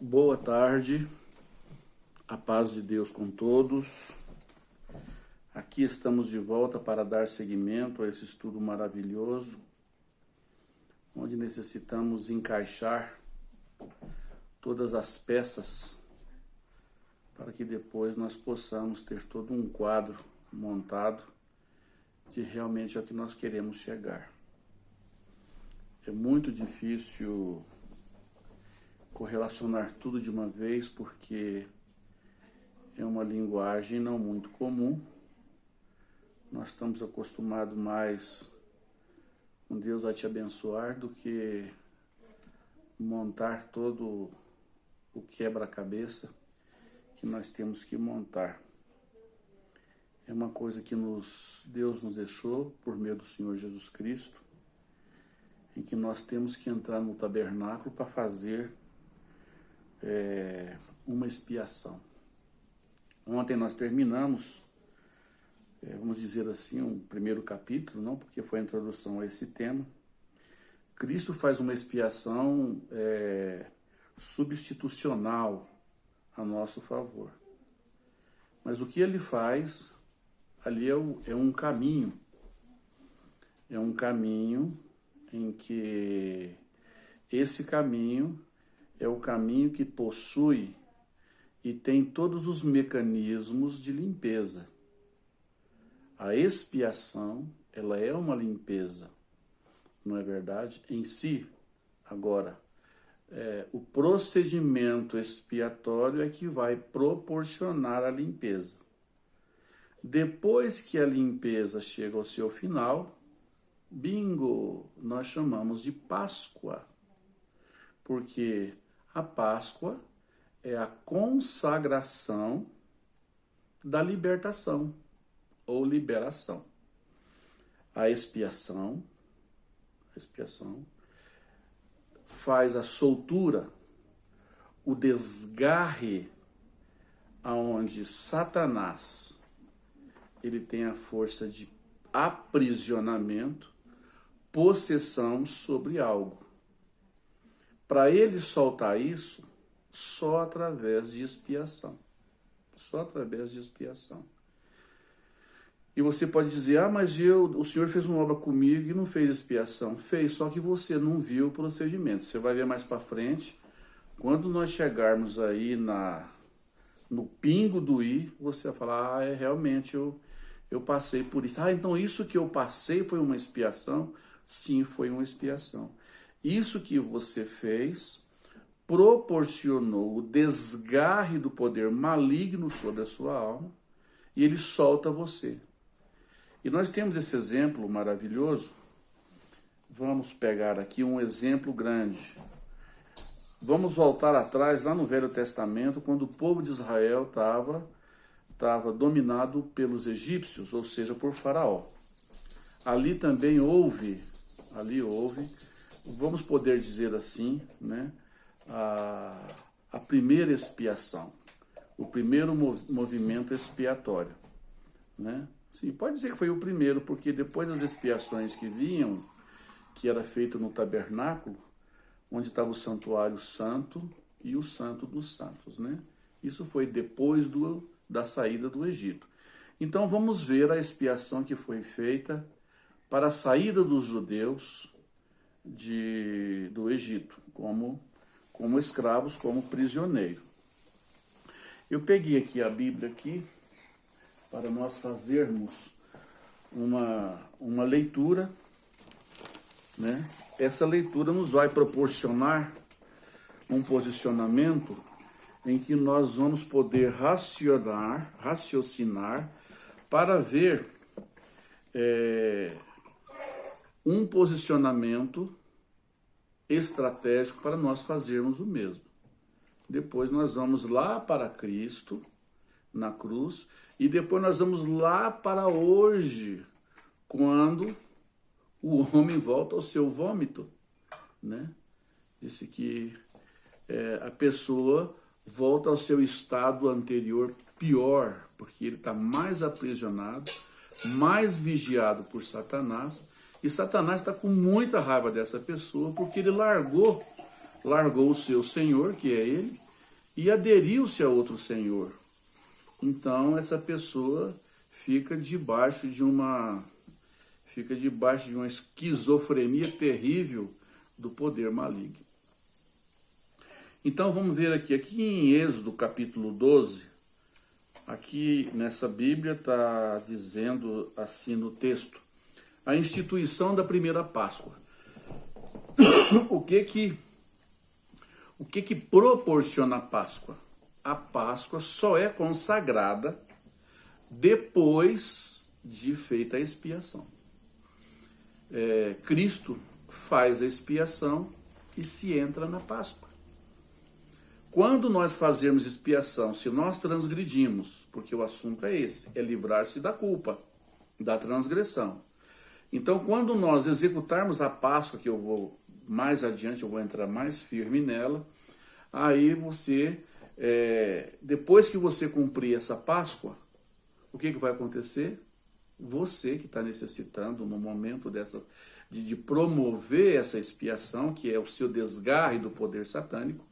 Boa tarde, a paz de Deus com todos. Aqui estamos de volta para dar seguimento a esse estudo maravilhoso, onde necessitamos encaixar todas as peças para que depois nós possamos ter todo um quadro montado de realmente ao que nós queremos chegar. É muito difícil correlacionar tudo de uma vez, porque é uma linguagem não muito comum. Nós estamos acostumados mais com Deus vai te abençoar do que montar todo o quebra-cabeça que nós temos que montar. É uma coisa que Deus nos deixou por meio do Senhor Jesus Cristo, em que nós temos que entrar no tabernáculo para fazer uma expiação. Ontem nós terminamos, vamos dizer assim, um primeiro capítulo, não porque foi a introdução a esse tema. Cristo faz uma expiação substitucional a nosso favor. Mas o que ele faz ali é um caminho. É um caminho em que esse caminho é o caminho que possui e tem todos os mecanismos de limpeza. A expiação, ela é uma limpeza, não é verdade? Em si. Agora, o procedimento expiatório é que vai proporcionar a limpeza. Depois que a limpeza chega ao seu final, bingo, nós chamamos de Páscoa, porque a Páscoa é a consagração da libertação ou liberação. A expiação faz a soltura, o desgarre, aonde Satanás ele tem a força de aprisionamento, possessão sobre algo. Para ele soltar isso, só através de expiação. Só através de expiação. E você pode dizer, mas o Senhor fez uma obra comigo e não fez expiação. Fez, só que você não viu o procedimento. Você vai ver mais para frente. Quando nós chegarmos aí no pingo do i, você vai falar, realmente eu passei por isso. Então isso que eu passei foi uma expiação? Sim, foi uma expiação. Isso que você fez proporcionou o desgarre do poder maligno sobre a sua alma e ele solta você. E nós temos esse exemplo maravilhoso. Vamos pegar aqui um exemplo grande. Vamos voltar atrás, lá no Velho Testamento, quando o povo de Israel estava dominado pelos egípcios, ou seja, por Faraó. Ali também houve, vamos poder dizer assim, né, a primeira expiação, o primeiro movimento expiatório, né? Sim, pode dizer que foi o primeiro, porque depois das expiações que vinham, que era feito no tabernáculo, onde estava o santuário santo e o santo dos santos, né? Isso foi depois da saída do Egito. Então vamos ver a expiação que foi feita para a saída dos judeus do Egito, como escravos, como prisioneiros. Eu peguei aqui a Bíblia para nós fazermos uma leitura, né? Essa leitura nos vai proporcionar um posicionamento em que nós vamos poder raciocinar para ver um posicionamento estratégico para nós fazermos o mesmo. Depois nós vamos lá para Cristo, na cruz, e depois nós vamos lá para hoje, quando o homem volta ao seu vômito, né? Disse que a pessoa volta ao seu estado anterior pior, porque ele está mais aprisionado, mais vigiado por Satanás, e Satanás está com muita raiva dessa pessoa, porque ele largou o seu Senhor, que é ele, e aderiu-se a outro senhor. Então essa pessoa fica debaixo de uma esquizofrenia terrível do poder maligno. Então vamos ver aqui em Êxodo capítulo 12, aqui nessa Bíblia está dizendo assim no texto, a instituição da primeira Páscoa. O que que proporciona a Páscoa? A Páscoa só é consagrada depois de feita a expiação. Cristo faz a expiação e se entra na Páscoa. Quando nós fazemos expiação, se nós transgredimos, porque o assunto é esse, é livrar-se da culpa, da transgressão. Então, quando nós executarmos a Páscoa, que eu vou mais adiante, eu vou entrar mais firme nela, aí você, depois que você cumprir essa Páscoa, o que vai acontecer? Você que está necessitando no momento de promover essa expiação, que é o seu desgarre do poder satânico,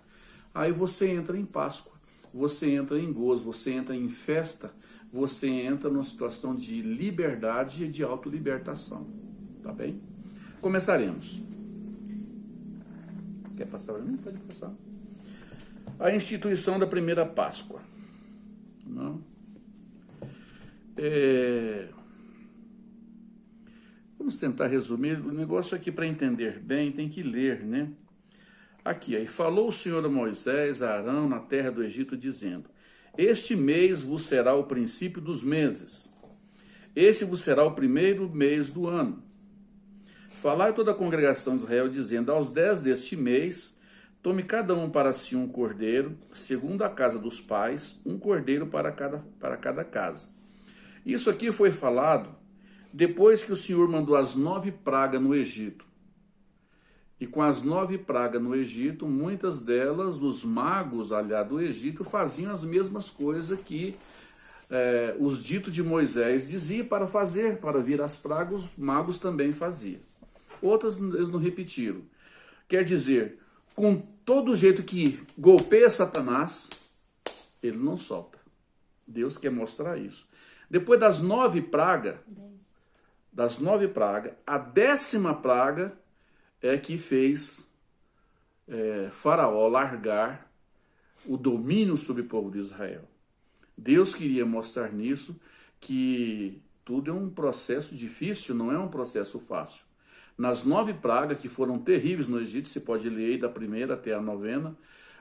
aí você entra em Páscoa, você entra em gozo, você entra em festa, você entra numa situação de liberdade e de autolibertação. Tá bem? Começaremos. Quer passar para mim? Pode passar. A instituição da primeira Páscoa. Não? Vamos tentar resumir. O negócio aqui, para entender bem, tem que ler, né? Aqui, aí falou o Senhor a Moisés, a Arão, na terra do Egito, dizendo: este mês vos será o princípio dos meses. Este vos será o primeiro mês do ano. Falai toda a congregação de Israel, dizendo: aos 10 deste mês, tome cada um para si um cordeiro, segundo a casa dos pais, um cordeiro para cada casa. Isso aqui foi falado depois que o Senhor mandou as 9 pragas no Egito. E com as 9 pragas no Egito, muitas delas, os magos aliás do Egito, faziam as mesmas coisas que os ditos de Moisés diziam para fazer, para vir as pragas, os magos também faziam. Outras eles não repetiram. Quer dizer, com todo jeito que golpeia Satanás, ele não solta. Deus quer mostrar isso. Depois das 9 pragas, a 10ª praga é que fez Faraó largar o domínio sobre o povo de Israel. Deus queria mostrar nisso que tudo é um processo difícil, não é um processo fácil. Nas 9 pragas que foram terríveis no Egito, você pode ler aí da primeira até a 9ª,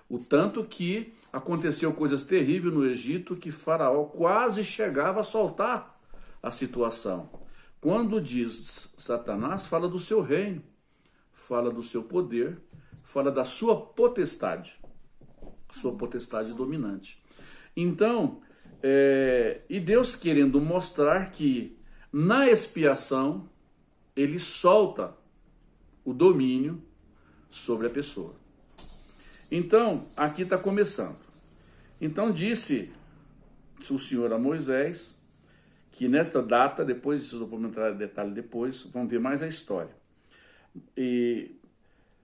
o tanto que aconteceu coisas terríveis no Egito que Faraó quase chegava a soltar a situação. Quando diz Satanás, fala do seu reino, fala do seu poder, fala da sua potestade dominante. Então, e Deus querendo mostrar que na expiação ele solta o domínio sobre a pessoa. Então, aqui está começando. Então disse o Senhor a Moisés que nesta data, depois disso eu vou entrar em detalhe depois, vamos ver mais a história. E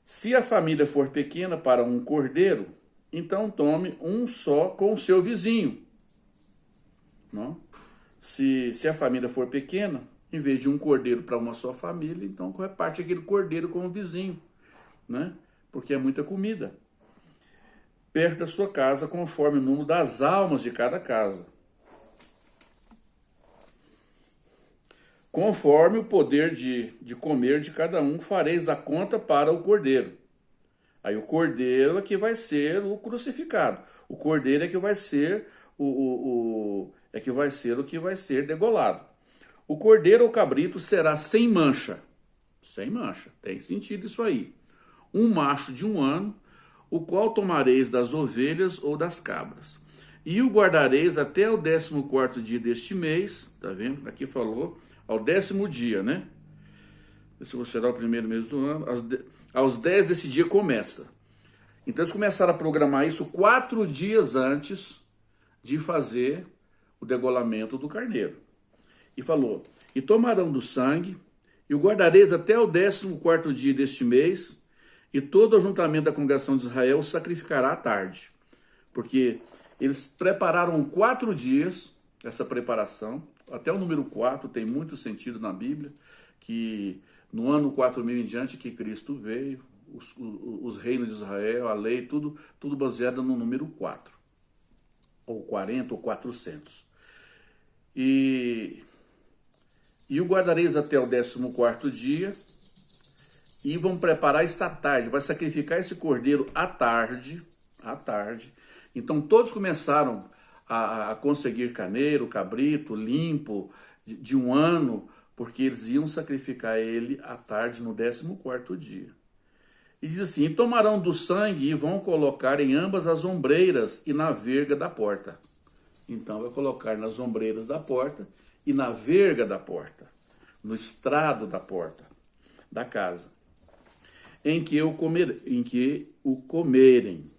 se a família for pequena para um cordeiro, então tome um só com o seu vizinho. Não? Se a família for pequena, em vez de um cordeiro para uma só família, então reparte aquele cordeiro com o vizinho, né? Porque é muita comida. Perto da sua casa, conforme o número das almas de cada casa. Conforme o poder de comer de cada um, fareis a conta para o cordeiro. Aí o cordeiro é que vai ser o crucificado. O cordeiro é que vai ser o que vai ser degolado. O cordeiro ou cabrito será sem mancha. Sem mancha, tem sentido isso aí. Um macho de 1 ano, o qual tomareis das ovelhas ou das cabras. E o guardareis até o 14º dia deste mês, tá vendo? Aqui falou, ao 10º dia, né? Esse será o primeiro mês do ano. Aos 10 desse dia começa. Então eles começaram a programar isso 4 dias antes de fazer o degolamento do carneiro. E falou: e tomarão do sangue, e o guardareis até o 14º dia deste mês, e todo o ajuntamento da congregação de Israel o sacrificará à tarde. porque eles prepararam 4 dias, essa preparação, até o número 4 tem muito sentido na Bíblia, que no ano 4000 em diante que Cristo veio, os reinos de Israel, a lei, tudo baseado no número 4, ou 40 ou 400. E o guardareis até o 14º dia, e vão preparar isso à tarde, vai sacrificar esse cordeiro à tarde. Então todos começaram a conseguir carneiro, cabrito, limpo, de 1 ano, porque eles iam sacrificar ele à tarde no 14º dia. E diz assim: e tomarão do sangue e vão colocar em ambas as ombreiras e na verga da porta. Então vai colocar nas ombreiras da porta e na verga da porta, no estrado da porta da casa, em que o comerem.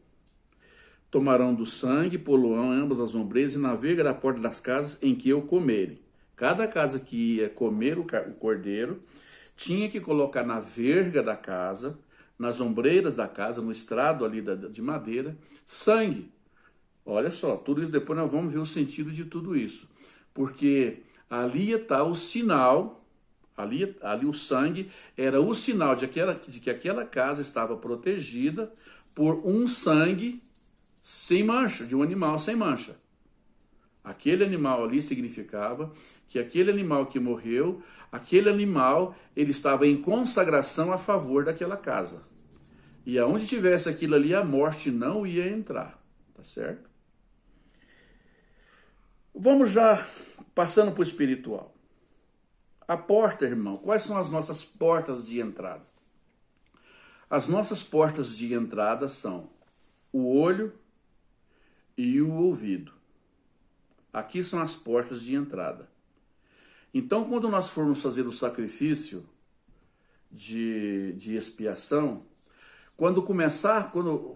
Tomarão do sangue, poluão em ambas as ombreiras e na verga da porta das casas em que eu comerem. Cada casa que ia comer o cordeiro tinha que colocar na verga da casa, nas ombreiras da casa, no estrado ali de madeira, sangue. Olha só, tudo isso depois nós vamos ver o sentido de tudo isso. Porque ali está o sinal, ali o sangue era o sinal de que aquela casa estava protegida por um sangue sem mancha, de um animal sem mancha. Aquele animal ali significava que aquele animal que morreu, aquele animal, ele estava em consagração a favor daquela casa. E aonde tivesse aquilo ali, a morte não ia entrar, tá certo? Vamos já passando para o espiritual. A porta, irmão, quais são as nossas portas de entrada? As nossas portas de entrada são o olho e o ouvido. Aqui são as portas de entrada. Então, quando nós formos fazer o sacrifício de expiação, quando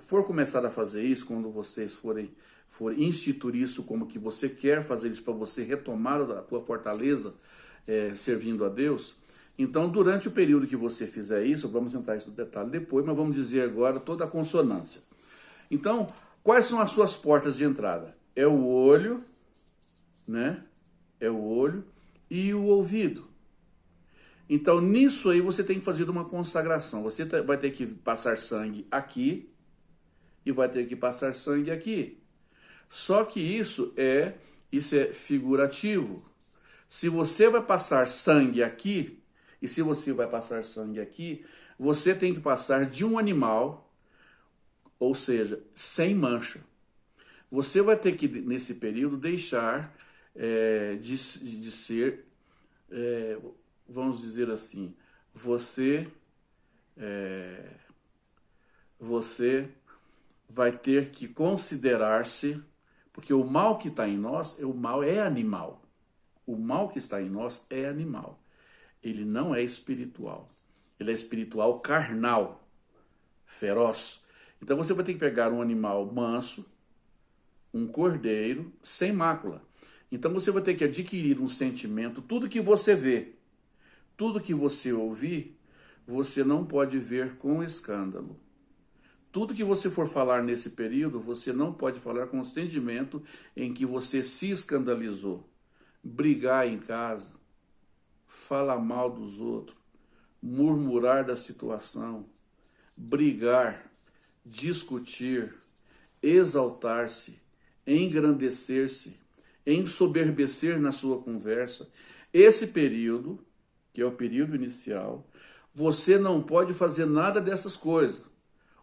for começar a fazer isso, quando vocês forem instituir isso como que você quer fazer isso para você retomar a tua fortaleza servindo a Deus, então durante o período que você fizer isso, vamos entrar isso no detalhe depois, mas vamos dizer agora toda a consonância. Então, quais são as suas portas de entrada? É o olho, né? É o olho e o ouvido. Então, nisso aí você tem que fazer uma consagração. Você vai ter que passar sangue aqui e vai ter que passar sangue aqui. Só que isso é figurativo. Se você vai passar sangue aqui e se você vai passar sangue aqui, você tem que passar de um animal, ou seja, sem mancha. Você vai ter que, nesse período, deixar de ser, vamos dizer assim, você vai ter que considerar-se, porque o mal que está em nós, o mal é animal. O mal que está em nós é animal. Ele não é espiritual. Ele é espiritual carnal, feroz. Então você vai ter que pegar um animal manso, um cordeiro sem mácula. Então você vai ter que adquirir um sentimento. Tudo que você vê, tudo que você ouvir, você não pode ver com escândalo. Tudo que você for falar nesse período, você não pode falar com o sentimento em que você se escandalizou. Brigar em casa, falar mal dos outros, murmurar da situação, brigar, discutir, exaltar-se, engrandecer-se, ensoberbecer na sua conversa. Esse período, que é o período inicial, você não pode fazer nada dessas coisas.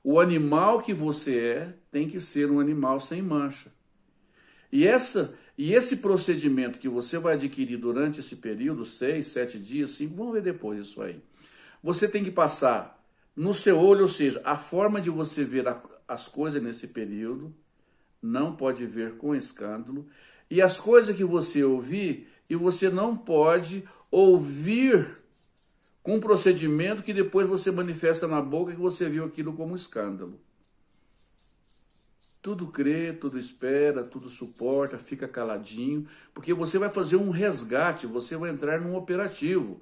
O animal que você tem que ser um animal sem mancha. E esse procedimento que você vai adquirir durante esse período, 6, 7 dias, 5, vamos ver depois isso aí. Você tem que passar no seu olho, ou seja, a forma de você ver as coisas nesse período, não pode ver com escândalo. E as coisas que você ouvir, e você não pode ouvir com um procedimento que depois você manifesta na boca que você viu aquilo como escândalo. Tudo crê, tudo espera, tudo suporta, fica caladinho, porque você vai fazer um resgate, você vai entrar num operativo.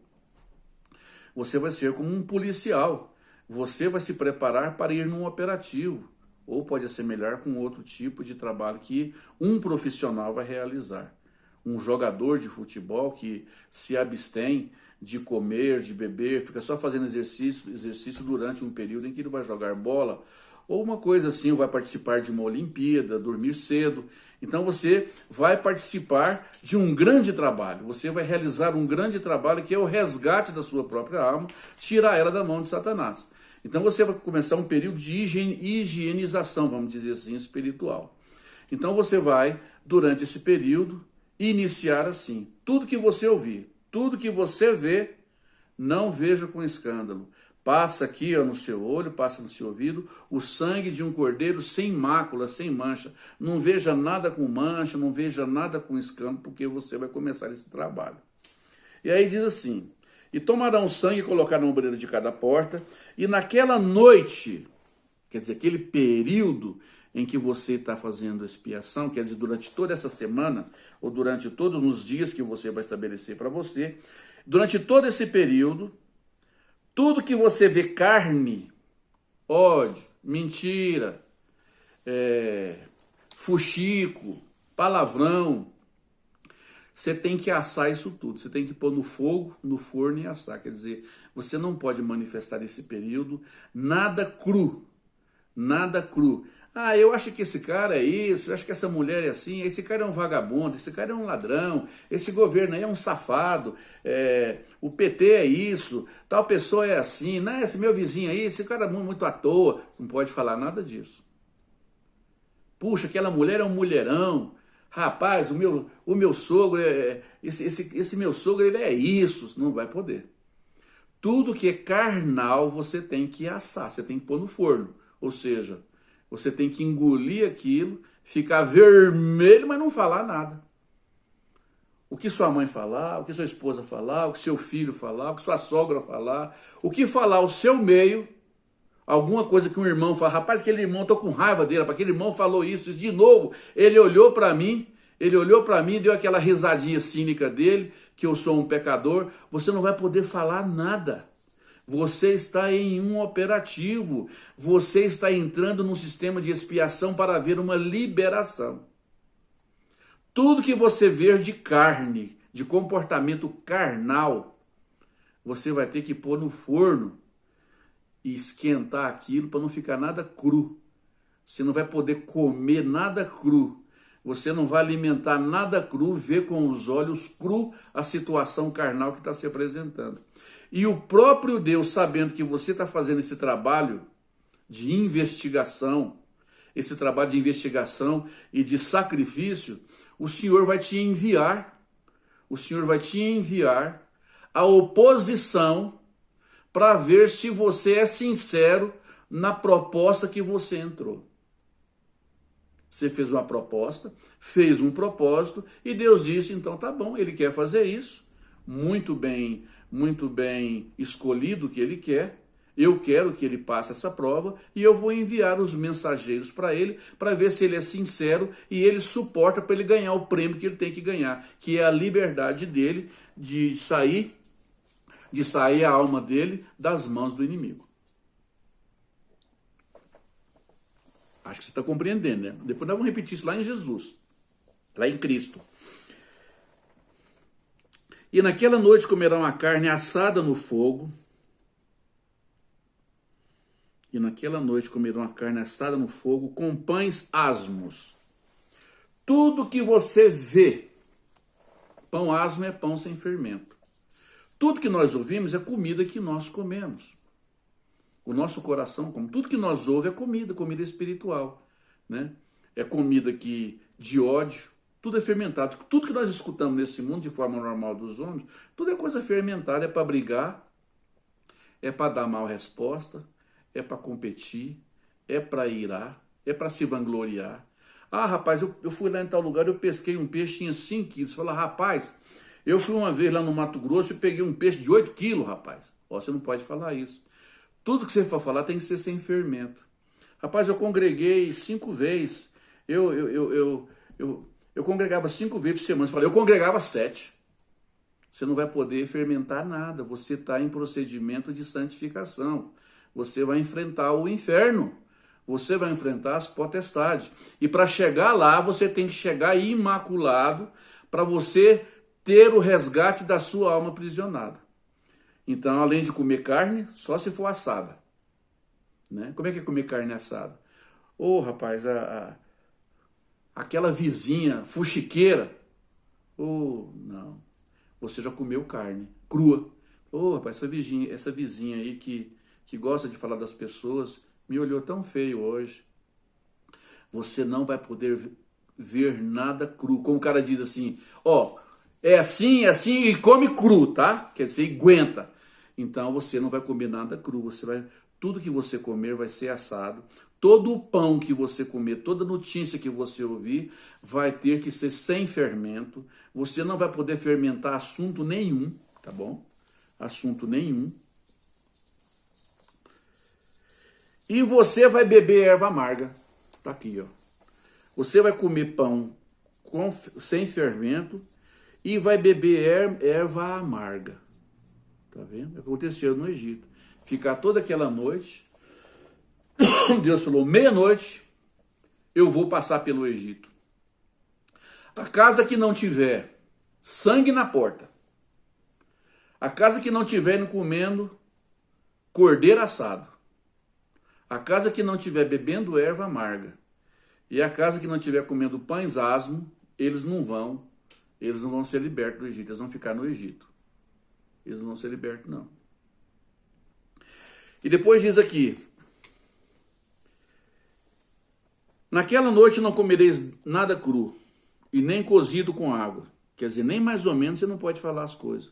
Você vai ser como um policial, você vai se preparar para ir num operativo. ou pode assemelhar com outro tipo de trabalho que um profissional vai realizar. Um jogador de futebol que se abstém de comer, de beber, fica só fazendo exercício durante um período em que ele vai jogar bola, ou uma coisa assim, ou vai participar de uma Olimpíada, dormir cedo. Então você vai participar de um grande trabalho, você vai realizar um grande trabalho que é o resgate da sua própria alma, tirar ela da mão de Satanás. Então você vai começar um período de higienização, vamos dizer assim, espiritual. Então você vai, durante esse período, iniciar assim: tudo que você ouvir, tudo que você vê, não veja com escândalo. Passa aqui, ó, no seu olho, passa no seu ouvido, o sangue de um cordeiro sem mácula, sem mancha. Não veja nada com mancha, não veja nada com escândalo, porque você vai começar esse trabalho. E aí diz assim: e tomarão sangue e colocarão na ombreira de cada porta, e naquela noite, quer dizer, aquele período em que você está fazendo expiação, quer dizer, durante toda essa semana, ou durante todos os dias que você vai estabelecer para você, durante todo esse período, tudo que você vê carne, ódio, mentira, fuxico, palavrão, você tem que assar isso tudo, você tem que pôr no fogo, no forno e assar. Quer dizer, você não pode manifestar nesse período nada cru, nada cru. Ah, eu acho que esse cara é isso, eu acho que essa mulher é assim, esse cara é um vagabundo, esse cara é um ladrão, esse governo aí é um safado, o PT é isso, tal pessoa é assim, né? Esse meu vizinho aí, esse cara é muito à toa. Não pode falar nada disso. Puxa, aquela mulher é um mulherão. Rapaz, o meu sogro, esse meu sogro, ele é isso. Não vai poder. Tudo que é carnal você tem que assar, você tem que pôr no forno. Ou seja, você tem que engolir aquilo, ficar vermelho, mas não falar nada. O que sua mãe falar, o que sua esposa falar, o que seu filho falar, o que sua sogra falar, o que falar o seu meio, alguma coisa que um irmão fala: rapaz, aquele irmão, estou com raiva dele, aquele irmão falou isso de novo, ele olhou para mim, deu aquela risadinha cínica dele, que eu sou um pecador. Você não vai poder falar nada. Você está em um operativo, você está entrando num sistema de expiação para ver uma liberação. Tudo que você ver de carne, de comportamento carnal, você vai ter que pôr no forno e esquentar aquilo para não ficar nada cru. Você não vai poder comer nada cru. Você não vai alimentar nada cru, ver com os olhos cru a situação carnal que está se apresentando. E o próprio Deus, sabendo que você está fazendo esse trabalho de investigação, e de sacrifício, o Senhor vai te enviar a oposição para ver se você é sincero na proposta que você entrou. Você fez uma proposta, fez um propósito, e Deus disse: então tá bom, ele quer fazer isso, muito bem escolhido o que ele quer, eu quero que ele passe essa prova, e eu vou enviar os mensageiros para ele, para ver se ele é sincero e ele suporta para ele ganhar o prêmio que ele tem que ganhar, que é a liberdade dele de sair a alma dele das mãos do inimigo. Acho que você está compreendendo, né? Depois nós vamos repetir isso lá em Jesus, lá em Cristo. E naquela noite comerão a carne assada no fogo. E naquela noite comerão a carne assada no fogo com pães asmos. Tudo que você vê, pão asmo é pão sem fermento. Tudo que nós ouvimos é comida que nós comemos. O nosso coração, como tudo que nós ouvimos, é comida espiritual, né? É comida de ódio, tudo é fermentado. Tudo que nós escutamos nesse mundo de forma normal dos homens, tudo é coisa fermentada, é para brigar, é para dar mal resposta, é para competir, é para irar, é para se vangloriar. Ah, rapaz, eu fui lá em tal lugar, eu pesquei um peixe, tinha 5 quilos. Você fala: rapaz, eu fui uma vez lá no Mato Grosso e peguei um peixe de 8 quilos, rapaz. Ó, você não pode falar isso. Tudo que você for falar tem que ser sem fermento. Rapaz, eu congreguei 5 vezes. Eu congregava 5 vezes por semana. Você fala: eu congregava 7. Você não vai poder fermentar nada. Você está em procedimento de santificação. Você vai enfrentar o inferno. você vai enfrentar as potestades. E para chegar lá, você tem que chegar imaculado para você ter o resgate da sua alma aprisionada. Então, além de comer carne, só se for assada. Né? Como é que é comer carne assada? Ô, rapaz, aquela vizinha fuxiqueira, não, você já comeu carne crua. Rapaz, essa vizinha aí que gosta de falar das pessoas, me olhou tão feio hoje. Você não vai poder ver nada cru. Como o cara diz assim, é assim e come cru, tá? Quer dizer, aguenta. Então você não vai comer nada cru, tudo que você comer vai ser assado. Todo o pão que você comer, toda notícia que você ouvir, vai ter que ser sem fermento. Você não vai poder fermentar assunto nenhum, tá bom? Assunto nenhum. E você vai beber erva amarga. Tá aqui, ó. Você vai comer pão sem fermento e vai beber erva amarga. Tá vendo? Aconteceu no Egito. Ficar toda aquela noite, Deus falou, meia-noite, eu vou passar pelo Egito. A casa que não tiver sangue na porta, a casa que não tiver comendo cordeiro assado, a casa que não tiver bebendo erva amarga, e a casa que não tiver comendo pães asmos, eles não vão ser libertos do Egito, eles vão ficar no Egito. Eles não vão ser libertos, não. E depois diz aqui, naquela noite não comereis nada cru, e nem cozido com água. Quer dizer, nem mais ou menos você não pode falar as coisas.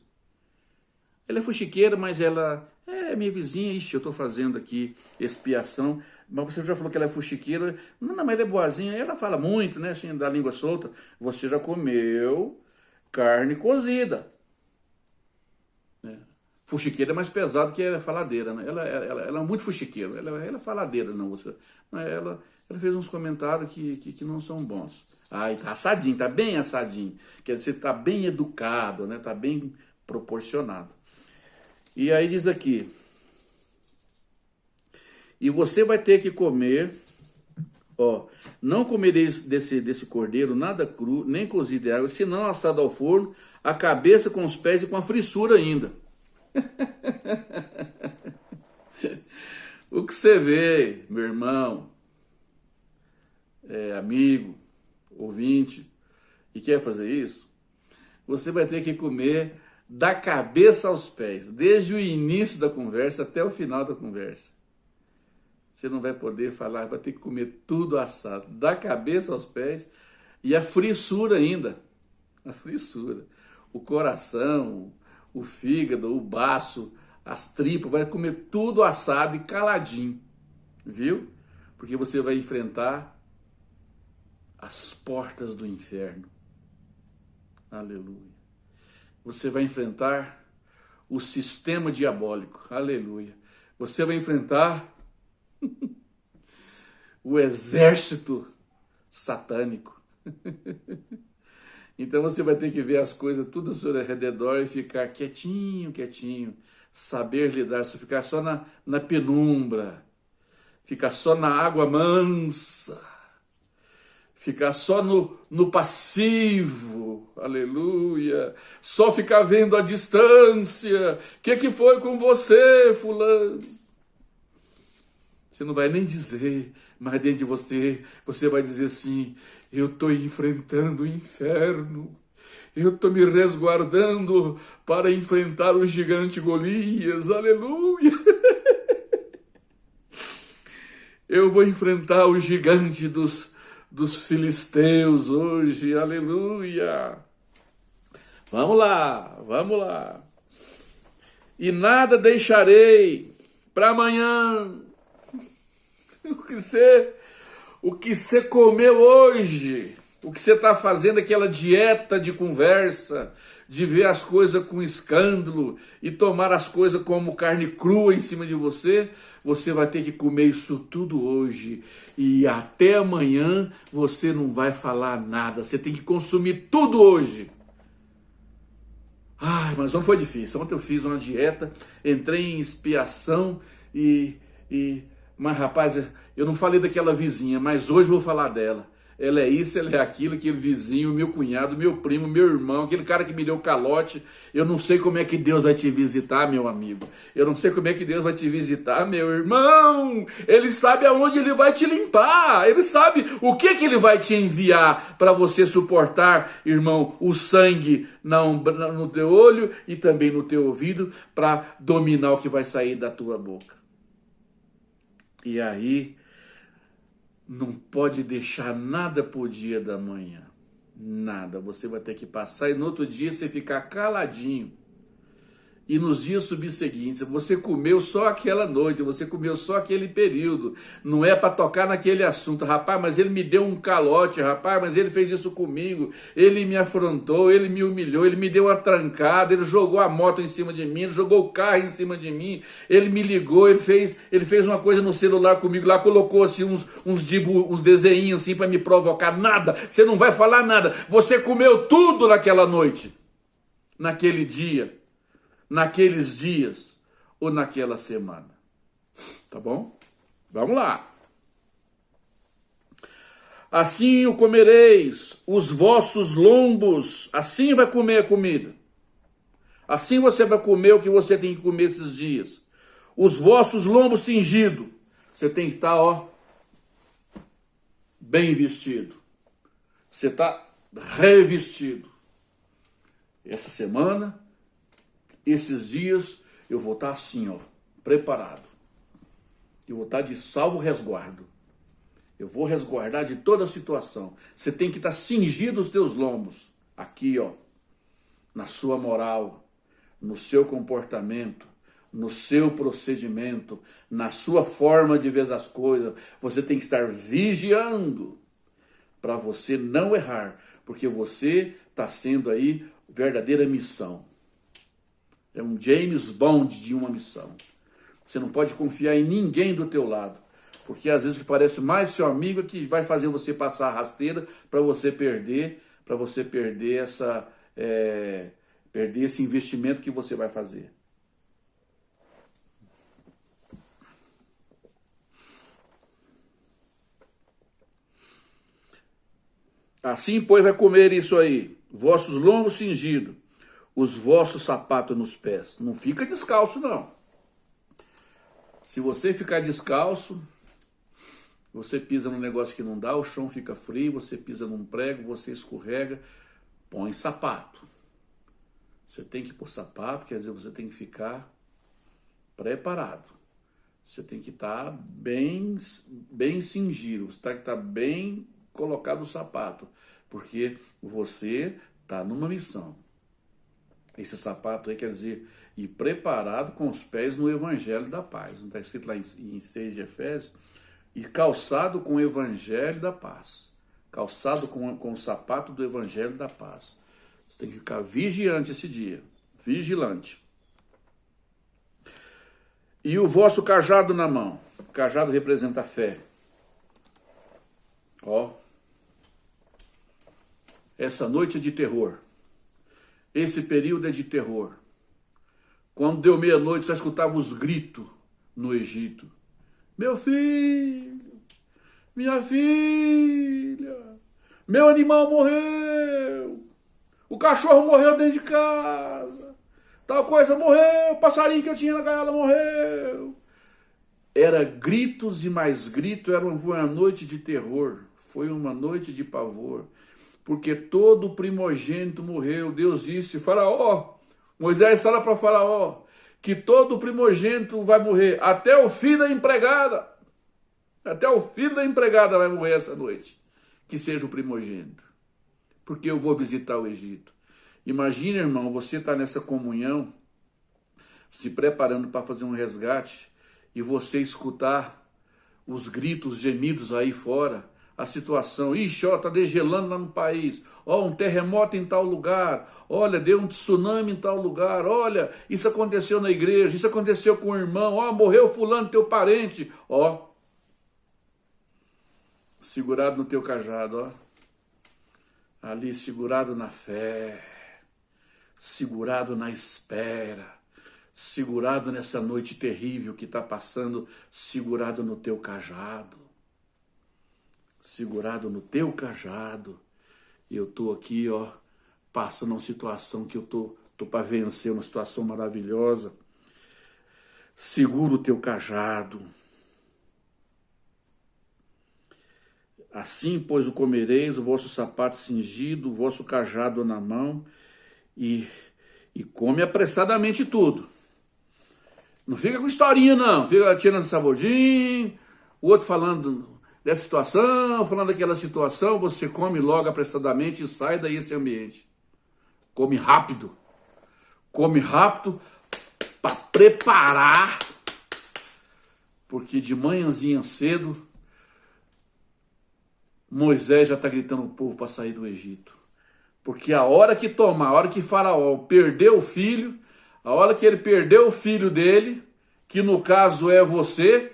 Ela é fuxiqueira, mas ela é minha vizinha. Ixi, eu estou fazendo aqui expiação. Mas você já falou que ela é fuxiqueira. Não, mas ela é boazinha. Ela fala muito, né? Assim, da língua solta. Você já comeu carne cozida. Fuxiqueira é mais pesado que a faladeira, né? Ela é muito fuxiqueira. Ela é faladeira, não. Ela fez uns comentários que não são bons. E tá assadinho, tá bem assadinho. Quer dizer, tá bem educado, né? Tá bem proporcionado. E aí diz aqui, e você vai ter que comer, não comereis desse cordeiro nada cru, nem cozido em água, senão assado ao forno, a cabeça com os pés e com a frissura ainda. O que você vê, meu irmão, amigo, ouvinte, e quer fazer isso, você vai ter que comer da cabeça aos pés, desde o início da conversa até o final da conversa. Você não vai poder falar, vai ter que comer tudo assado, da cabeça aos pés, e a frissura ainda, a frissura, o coração, o fígado, o baço, as tripas, vai comer tudo assado e caladinho, viu? Porque você vai enfrentar as portas do inferno. Aleluia. Você vai enfrentar o sistema diabólico. Aleluia. Você vai enfrentar o exército satânico. Então você vai ter que ver as coisas tudo ao seu redor e ficar quietinho, quietinho. Saber lidar, se ficar só na penumbra, ficar só na água mansa, ficar só no passivo, aleluia, só ficar vendo a distância, o que foi com você, fulano? Você não vai nem dizer, mas dentro de você vai dizer assim, eu estou enfrentando o inferno, eu estou me resguardando para enfrentar o gigante Golias, aleluia. Eu vou enfrentar o gigante dos filisteus hoje, aleluia. Vamos lá, vamos lá. E nada deixarei para amanhã. O que você comeu hoje, o que você está fazendo, aquela dieta de conversa, de ver as coisas com escândalo e tomar as coisas como carne crua em cima de você, você vai ter que comer isso tudo hoje. E até amanhã você não vai falar nada, você tem que consumir tudo hoje. Mas ontem foi difícil, ontem eu fiz uma dieta, entrei em expiação e Mas, rapaz, eu não falei daquela vizinha, mas hoje eu vou falar dela. Ela é isso, ela é aquilo, aquele vizinho, meu cunhado, meu primo, meu irmão, aquele cara que me deu calote. Eu não sei como é que Deus vai te visitar, meu amigo. Eu não sei como é que Deus vai te visitar, meu irmão. Ele sabe aonde ele vai te limpar. Ele sabe o que ele vai te enviar para você suportar, irmão, o sangue no teu olho e também no teu ouvido para dominar o que vai sair da tua boca. E aí, não pode deixar nada pro dia da manhã. Nada. Você vai ter que passar e no outro dia você ficar caladinho. E nos dias subseguintes, você comeu só aquela noite, você comeu só aquele período. Não é para tocar naquele assunto. Rapaz, mas ele me deu um calote, rapaz, mas ele fez isso comigo. Ele me afrontou, ele me humilhou, ele me deu uma trancada, ele jogou a moto em cima de mim, ele jogou o carro em cima de mim, ele me ligou, ele fez uma coisa no celular comigo lá, colocou assim uns desenhinhos assim para me provocar. Nada, você não vai falar nada. Você comeu tudo naquela noite, naquele dia, naqueles dias ou naquela semana. Tá bom? Vamos lá. Assim o comereis, os vossos lombos, assim vai comer a comida. Assim você vai comer o que você tem que comer esses dias. Os vossos lombos cingidos. Você tem que estar, ó, bem vestido. Você está revestido. Essa semana, esses dias, eu vou estar assim, ó, preparado. Eu vou estar de salvo resguardo. Eu vou resguardar de toda a situação. Você tem que estar cingido os teus lombos. Aqui, ó, na sua moral, no seu comportamento, no seu procedimento, na sua forma de ver as coisas. Você tem que estar vigiando para você não errar. Porque você está sendo aí verdadeira missão. É um James Bond de uma missão. Você não pode confiar em ninguém do teu lado. Porque às vezes o que parece mais seu amigo é que vai fazer você passar a rasteira para você perder perder esse investimento que você vai fazer. Assim, pois, vai comer isso aí, vossos lombos cingidos, os vossos sapatos nos pés. Não fica descalço, não. Se você ficar descalço, você pisa num negócio que não dá, o chão fica frio, você pisa num prego, você escorrega, põe sapato. Você tem que pôr sapato, quer dizer, você tem que ficar preparado. Você tem que estar bem cingido, você tem que estar bem colocado o sapato, porque você está numa missão. Esse sapato aí quer dizer ir preparado com os pés no evangelho da paz. Não está escrito lá em 6 de Efésios? E calçado com o evangelho da paz. Calçado com o sapato do evangelho da paz. Você tem que ficar vigiante esse dia. Vigilante. E o vosso cajado na mão. O cajado representa a fé. Ó. Essa noite é de terror. Esse período é de terror. Quando deu meia-noite, só escutava os gritos no Egito. Meu filho, minha filha, meu animal morreu, o cachorro morreu dentro de casa, tal coisa morreu, o passarinho que eu tinha na gaiola morreu. Era gritos e mais gritos, foi uma noite de terror, foi uma noite de pavor, porque todo primogênito morreu. Deus disse, Faraó, Moisés fala para Faraó, que todo primogênito vai morrer, até o filho da empregada. Até o filho da empregada vai morrer essa noite. Que seja o primogênito. Porque eu vou visitar o Egito. Imagina, irmão, você está nessa comunhão, se preparando para fazer um resgate, e você escutar os gritos, os gemidos aí fora, a situação, ixi, ó, tá degelando lá no país, ó, um terremoto em tal lugar, olha, deu um tsunami em tal lugar, olha, isso aconteceu na igreja, isso aconteceu com o irmão, ó, morreu fulano, teu parente, ó, segurado no teu cajado, ó, ali segurado na fé, segurado na espera, segurado nessa noite terrível que está passando, segurado no teu cajado. Segurado no teu cajado. Eu estou aqui, ó, passando uma situação que eu tô para vencer, uma situação maravilhosa. Segura o teu cajado. Assim, pois, o comereis, o vosso sapato cingido, o vosso cajado na mão, e come apressadamente tudo. Não fica com historinha, não. Fica tirando sabordinho, o outro falando dessa situação, falando daquela situação, você come logo apressadamente e sai daí esse ambiente. Come rápido. Come rápido para preparar, porque de manhãzinha cedo, Moisés já está gritando o povo para sair do Egito. Porque a hora que tomar, a hora que Faraó perdeu o filho, a hora que ele perdeu o filho dele, que no caso é você,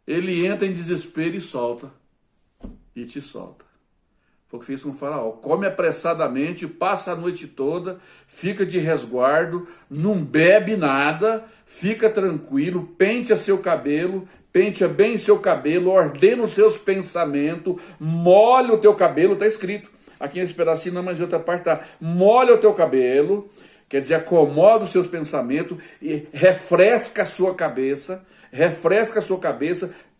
ele entra em desespero e solta. E te solta. Foi o que fez com o Faraó. Come apressadamente, passa a noite toda, fica de resguardo, não bebe nada, fica tranquilo, penteia seu cabelo, penteia bem seu cabelo, ordena os seus pensamentos, molha o teu cabelo, está escrito. Aqui nesse pedacinho, não, mas em outra parte tá. Molha o teu cabelo, quer dizer, acomoda os seus pensamentos e refresca a sua cabeça,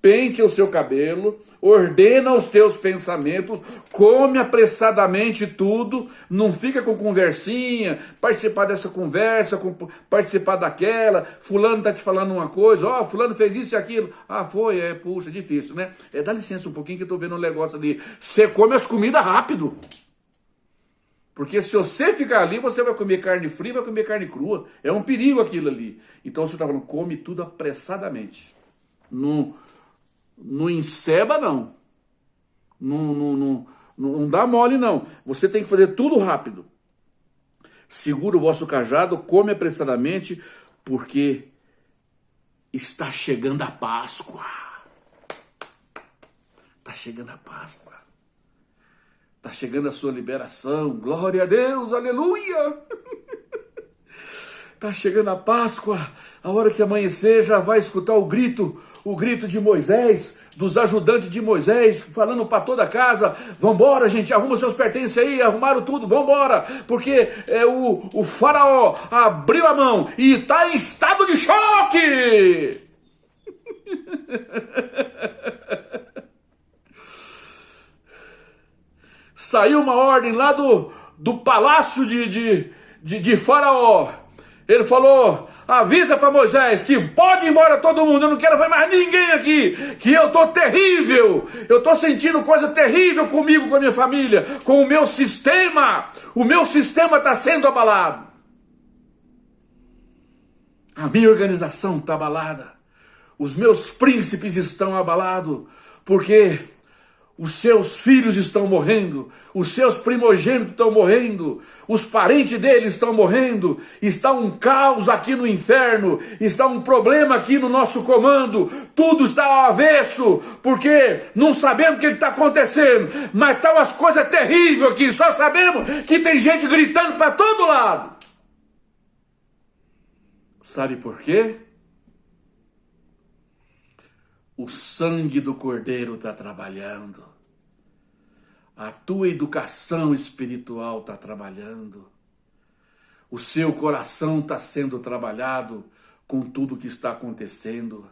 penteia o seu cabelo, ordena os teus pensamentos, come apressadamente tudo, não fica com conversinha, participar dessa conversa, participar daquela, fulano tá te falando uma coisa, ó, fulano fez isso e aquilo, foi, puxa, difícil, né? Dá licença um pouquinho que eu tô vendo um negócio ali, você come as comidas rápido, porque se você ficar ali, você vai comer carne fria, vai comer carne crua, é um perigo aquilo ali. Então você tá falando, come tudo apressadamente, não enceba, não. Não dá mole, não. Você tem que fazer tudo rápido. Segura o vosso cajado, come apressadamente, porque está chegando a Páscoa. Está chegando a Páscoa. Está chegando a sua liberação. Glória a Deus, aleluia. Está chegando a Páscoa. A hora que amanhecer já vai escutar o grito de Moisés, dos ajudantes de Moisés, falando para toda a casa, vambora gente, arruma seus pertences aí, arrumaram tudo, vambora, porque o faraó abriu a mão e está em estado de choque. Saiu uma ordem lá do palácio de Faraó. Ele falou, avisa para Moisés que pode ir embora todo mundo, eu não quero ver mais ninguém aqui, que eu tô terrível, eu tô sentindo coisa terrível comigo, com a minha família, com o meu sistema está sendo abalado. A minha organização está abalada, os meus príncipes estão abalados, porque os seus filhos estão morrendo, os seus primogênitos estão morrendo, os parentes deles estão morrendo, está um caos aqui no inferno, está um problema aqui no nosso comando, tudo está ao avesso, porque não sabemos o que está acontecendo, mas estão as coisas terríveis aqui, só sabemos que tem gente gritando para todo lado. Sabe por quê? O sangue do Cordeiro está trabalhando. A tua educação espiritual está trabalhando. O seu coração está sendo trabalhado com tudo que está acontecendo.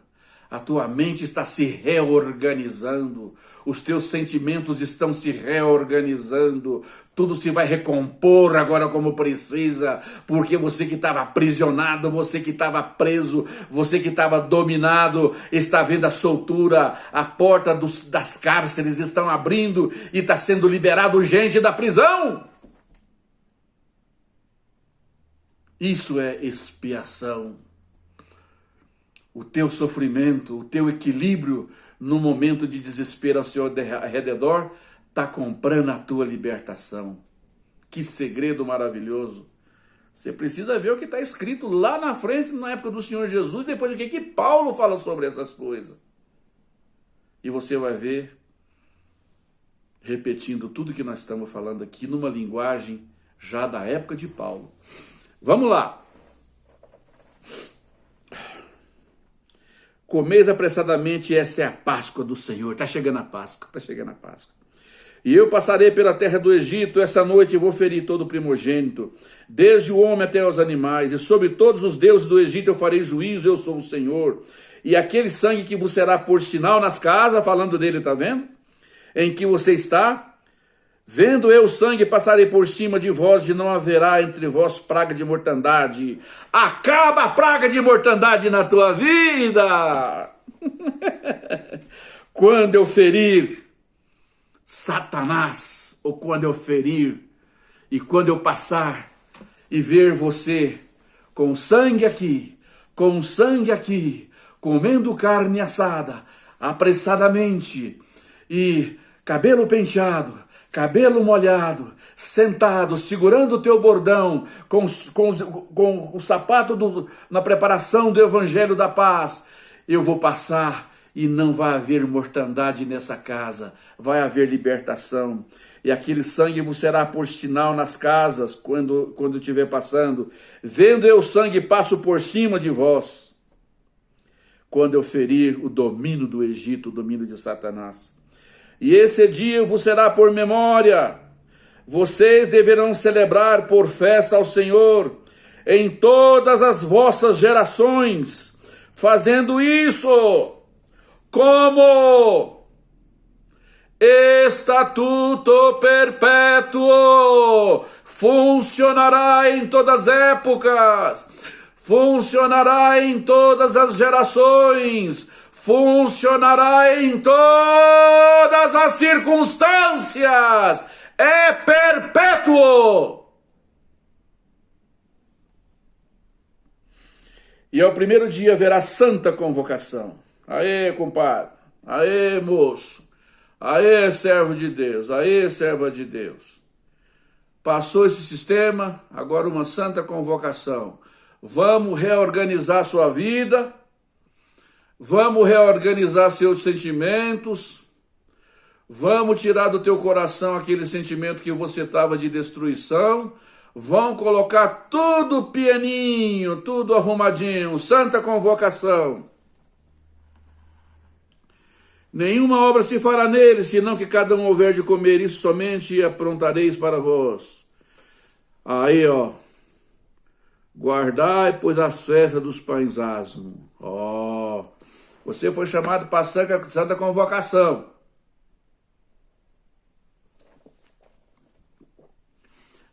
A tua mente está se reorganizando. Os teus sentimentos estão se reorganizando. Tudo se vai recompor agora como precisa. Porque você que estava aprisionado, você que estava preso, você que estava dominado, está vendo a soltura. A porta das cárceres estão abrindo e está sendo liberado gente da prisão. Isso é expiação. O teu sofrimento, o teu equilíbrio no momento de desespero ao seu redor, está comprando a tua libertação. Que segredo maravilhoso. Você precisa ver o que está escrito lá na frente, na época do Senhor Jesus, depois do que Paulo fala sobre essas coisas. E você vai ver, repetindo tudo que nós estamos falando aqui, numa linguagem já da época de Paulo. Vamos lá. comeis apressadamente, essa é a Páscoa do Senhor. Está chegando a Páscoa, está chegando a Páscoa. E eu passarei pela terra do Egito, essa noite vou ferir todo o primogênito, desde o homem até os animais, e sobre todos os deuses do Egito eu farei juízo, eu sou o Senhor. E aquele sangue que vos será por sinal nas casas, falando dele, está vendo? Em que você está, vendo eu o sangue, passarei por cima de vós, e não haverá entre vós praga de mortandade. Acaba a praga de mortandade na tua vida! Quando eu ferir Satanás, ou quando eu ferir, e quando eu passar e ver você com sangue aqui, comendo carne assada, apressadamente, e cabelo penteado, cabelo molhado, sentado, segurando o teu bordão, com o sapato na preparação do evangelho da paz, eu vou passar e não vai haver mortandade nessa casa, vai haver libertação. E aquele sangue vos será por sinal nas casas, quando estiver passando. Vendo eu o sangue, passo por cima de vós, quando eu ferir o domínio do Egito, o domínio de Satanás. E esse dia vos será por memória. Vocês deverão celebrar por festa ao Senhor em todas as vossas gerações, fazendo isso como estatuto perpétuo. Funcionará em todas as épocas, funcionará em todas as gerações, funcionará em todas as circunstâncias, é perpétuo. E ao primeiro dia haverá santa convocação. Aê, compadre, aê, moço, aê, servo de Deus, aê, serva de Deus. Passou esse sistema, agora uma santa convocação. Vamos reorganizar sua vida, vamos reorganizar seus sentimentos, vamos tirar do teu coração aquele sentimento que você estava de destruição, vão colocar tudo pianinho, tudo arrumadinho, santa convocação. Nenhuma obra se fará nele, senão que cada um houver de comer isso somente e aprontareis para vós. Aí, ó. Guardai, pois, as festas dos pães asmos. Ó. Você foi chamado para a santa convocação.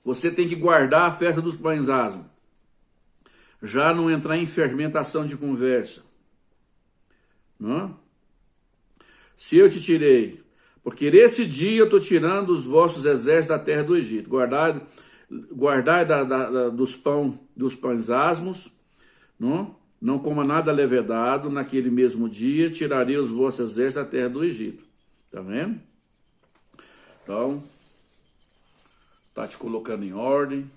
Você tem que guardar a festa dos pães asmos. Já não entrar em fermentação de conversa. Não? Se eu te tirei, porque nesse dia eu estou tirando os vossos exércitos da terra do Egito. Guardai dos pães asmos, não coma nada levedado, naquele mesmo dia tirarei os vossos exércitos da terra do Egito. Tá vendo? Então, está te colocando em ordem,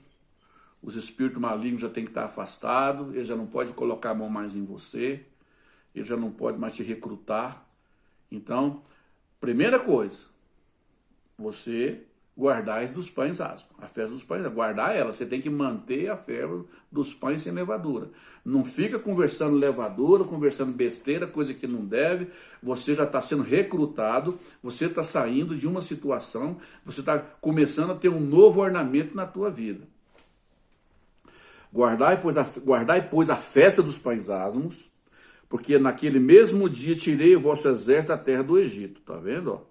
os espíritos malignos já tem que estar afastados, eles já não podem colocar a mão mais em você, eles já não podem mais te recrutar. Então, primeira coisa, você guardar dos pães asmos, a festa dos pães, guardar ela, você tem que manter a festa dos pães sem levadura. Não fica conversando levadura, conversando besteira, coisa que não deve, você já está sendo recrutado, você está saindo de uma situação, você está começando a ter um novo ornamento na tua vida. Guardai, pois, a festa dos pães asmos, porque naquele mesmo dia tirei o vosso exército da terra do Egito. Tá vendo? Ó?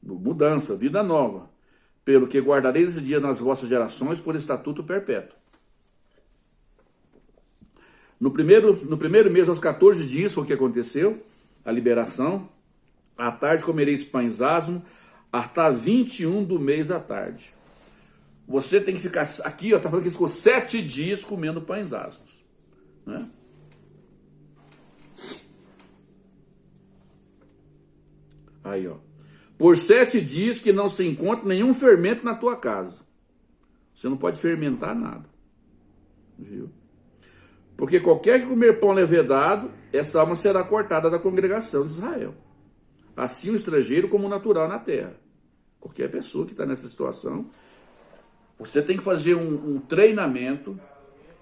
Mudança, vida nova. Pelo que guardareis esse dia nas vossas gerações por estatuto perpétuo. No primeiro mês, aos 14 dias, foi o que aconteceu, a liberação. À tarde comereis pães asmos, até 21 do mês à tarde. Você tem que ficar aqui, ó, tá falando que ficou 7 dias comendo pães asmos. Né? Aí, ó. Por 7 dias que não se encontra nenhum fermento na tua casa. Você não pode fermentar nada. Viu? Porque qualquer que comer pão levedado, essa alma será cortada da congregação de Israel. Assim o estrangeiro como o natural na terra. Qualquer pessoa que está nessa situação, você tem que fazer um treinamento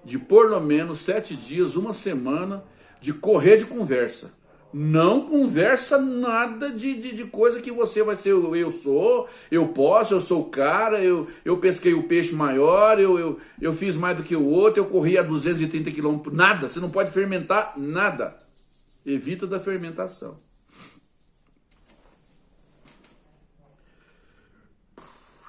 de por lo menos 7 dias, uma semana, de correr de conversa. Não conversa nada de coisa que você vai ser, eu sou, eu posso, eu sou o cara, eu pesquei o peixe maior, eu fiz mais do que o outro, eu corri a 230 quilômetros. Nada, você não pode fermentar nada. Evita da fermentação.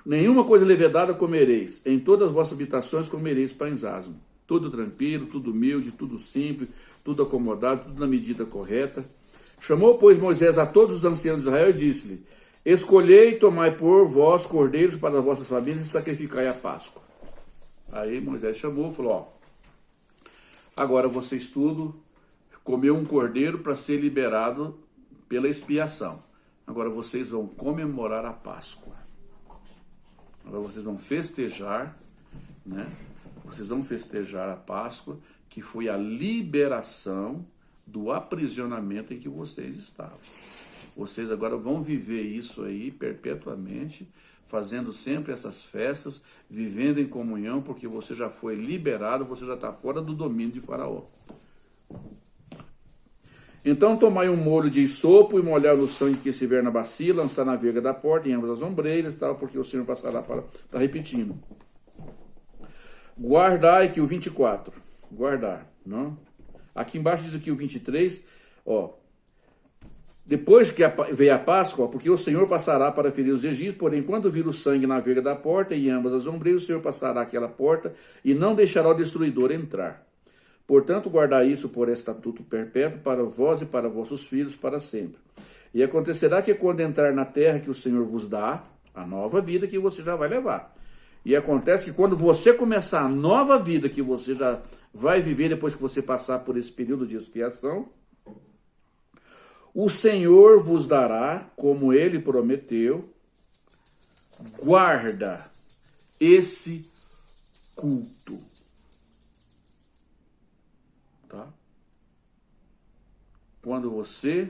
Nenhuma coisa levedada comereis, em todas as vossas habitações comereis pães asmos. Tudo tranquilo, tudo humilde, tudo simples, tudo acomodado, tudo na medida correta. Chamou, pois, Moisés a todos os anciãos de Israel e disse-lhe: escolhei e tomai por vós cordeiros para as vossas famílias e sacrificai a Páscoa. Aí Moisés chamou e falou: ó, agora vocês tudo comeu um cordeiro para ser liberado pela expiação. Agora vocês vão comemorar a Páscoa. Agora vocês vão festejar, né? Vocês vão festejar a Páscoa, que foi a liberação do aprisionamento em que vocês estavam. Vocês agora vão viver isso aí perpetuamente, fazendo sempre essas festas, vivendo em comunhão, porque você já foi liberado, você já está fora do domínio de Faraó. Então tomai um molho de isopo e molhar no sangue que estiver na bacia, lançar na verga da porta, em ambas as ombreiras, tal, porque o Senhor passará para... Está repetindo. Guardai que o 24. Guardar, não? Aqui embaixo diz aqui o 23, ó. Depois que veio a Páscoa, porque o Senhor passará para ferir os egípcios, porém quando vir o sangue na verga da porta e em ambas as ombreiras, o Senhor passará aquela porta e não deixará o destruidor entrar. Portanto, guardai isso por estatuto perpétuo para vós e para vossos filhos para sempre. E acontecerá que quando entrar na terra que o Senhor vos dá, a nova vida que você já vai levar. E acontece que quando você começar a nova vida que você já vai viver depois que você passar por esse período de expiação, o Senhor vos dará, como ele prometeu, guarda esse culto. Tá? Quando você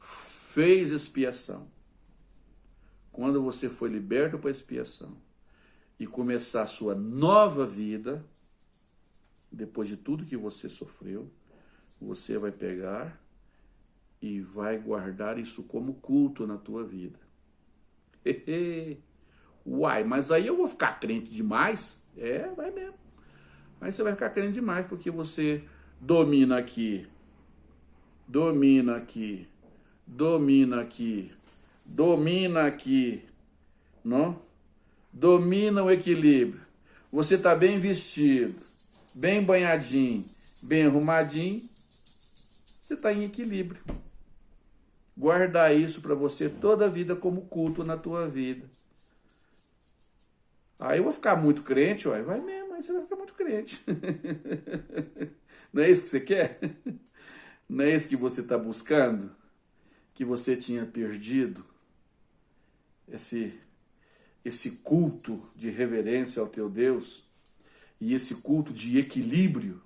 fez expiação, quando você foi liberto para a expiação e começar a sua nova vida, depois de tudo que você sofreu, você vai pegar e vai guardar isso como culto na tua vida. Uai, mas aí eu vou ficar crente demais? É, vai mesmo. Aí você vai ficar crente demais, porque você domina aqui, domina aqui, domina aqui, domina aqui, não? Domina o equilíbrio. Você está bem vestido, bem banhadinho, bem arrumadinho, você está em equilíbrio. Guardar isso para você toda a vida como culto na tua vida. Aí eu vou ficar muito crente, ó, vai mesmo, aí você vai ficar muito crente. Não é isso que você quer? Não é isso que você está buscando? Que você tinha perdido? Esse culto de reverência ao teu Deus e esse culto de equilíbrio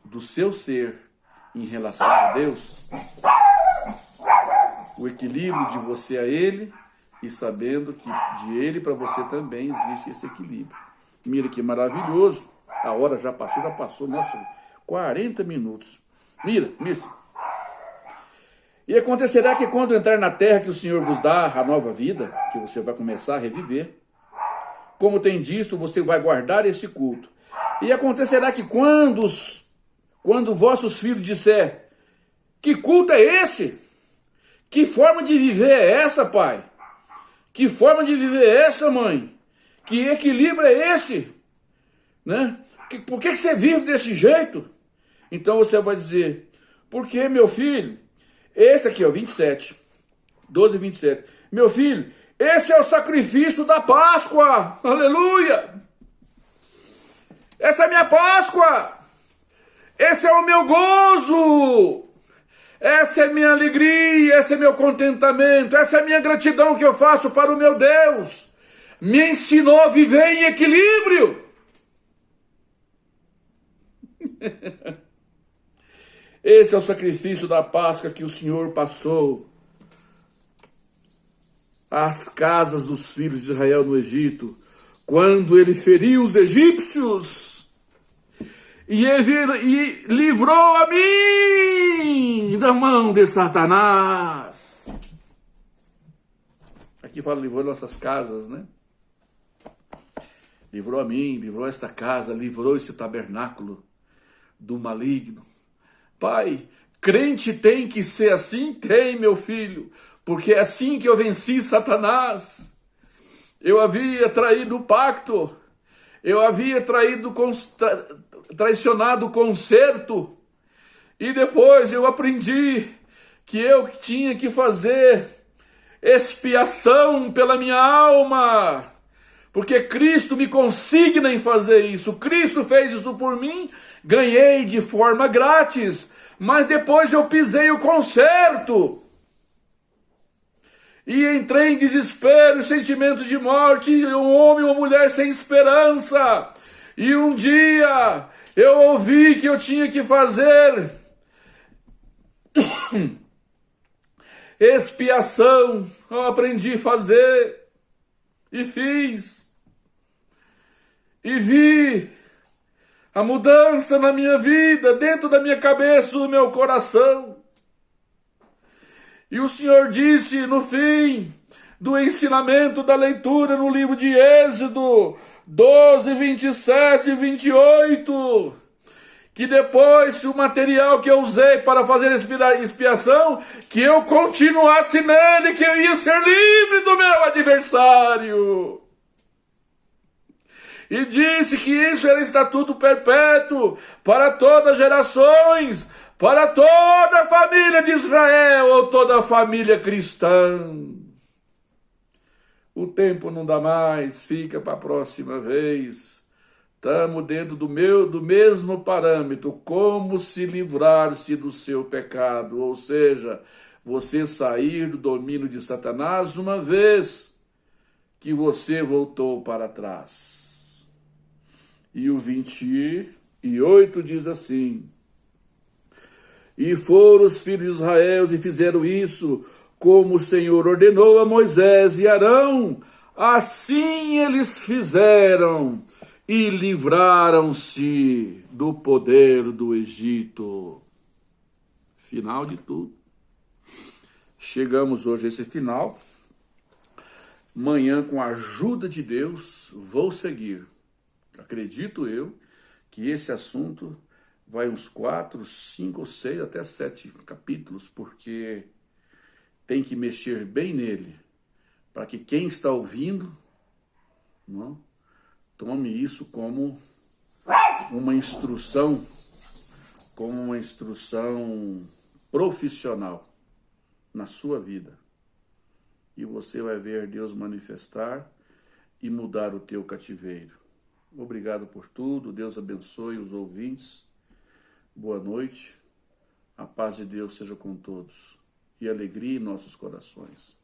do seu ser em relação a Deus, o equilíbrio de você a Ele e sabendo que de Ele para você também existe esse equilíbrio. Mira que maravilhoso, a hora já passou, nossa, 40 minutos. Mira. E acontecerá que quando entrar na terra que o Senhor vos dá a nova vida, que você vai começar a reviver, como tem dito, você vai guardar esse culto. E acontecerá que quando vossos filhos disser, que culto é esse? Que forma de viver é essa, pai? Que forma de viver é essa, mãe? Que equilíbrio é esse? Né? Por que você vive desse jeito? Então você vai dizer, porque meu filho, esse aqui é o 27, 12 e 27. Meu filho, esse é o sacrifício da Páscoa. Aleluia! Essa é a minha Páscoa. Esse é o meu gozo. Essa é a minha alegria, esse é meu contentamento, essa é a minha gratidão que eu faço para o meu Deus. Me ensinou a viver em equilíbrio. Esse é o sacrifício da Páscoa que o Senhor passou às casas dos filhos de Israel no Egito, quando ele feriu os egípcios. e livrou a mim da mão de Satanás. Aqui fala, livrou nossas casas, né? Livrou a mim, livrou esta casa, livrou esse tabernáculo do maligno. Pai, crente tem que ser assim? Tem, meu filho, porque é assim que eu venci Satanás. Eu havia traído o pacto, eu havia traicionado o concerto, e depois eu aprendi que eu tinha que fazer expiação pela minha alma, porque Cristo me consigna em fazer isso. Cristo fez isso por mim, ganhei de forma grátis, mas depois eu pisei o concerto. E entrei em desespero, sentimento de morte, um homem e uma mulher sem esperança. E um dia eu ouvi que eu tinha que fazer expiação. Eu aprendi a fazer e fiz. E vi a mudança na minha vida, dentro da minha cabeça, do meu coração. E o Senhor disse no fim do ensinamento da leitura no livro de Êxodo 12, 27 e 28, que depois o material que eu usei para fazer expiação, que eu continuasse nele, que eu ia ser livre do meu adversário. E disse que isso era estatuto perpétuo para todas as gerações, para toda a família de Israel ou toda a família cristã. O tempo não dá mais, fica para a próxima vez. Estamos dentro do mesmo parâmetro, como se livrar-se do seu pecado, ou seja, você sair do domínio de Satanás uma vez que você voltou para trás. E o 28 diz assim: e foram os filhos de Israel e fizeram isso, como o Senhor ordenou a Moisés e Arão, assim eles fizeram e livraram-se do poder do Egito. Final de tudo. Chegamos hoje a esse final. Amanhã, com a ajuda de Deus, vou seguir. Acredito eu que esse assunto vai uns 4, 5, 6, até 7 capítulos, porque tem que mexer bem nele, para que quem está ouvindo não, tome isso como uma instrução profissional na sua vida. E você vai ver Deus manifestar e mudar o teu cativeiro. Obrigado por tudo, Deus abençoe os ouvintes. Boa noite, a paz de Deus seja com todos e alegria em nossos corações.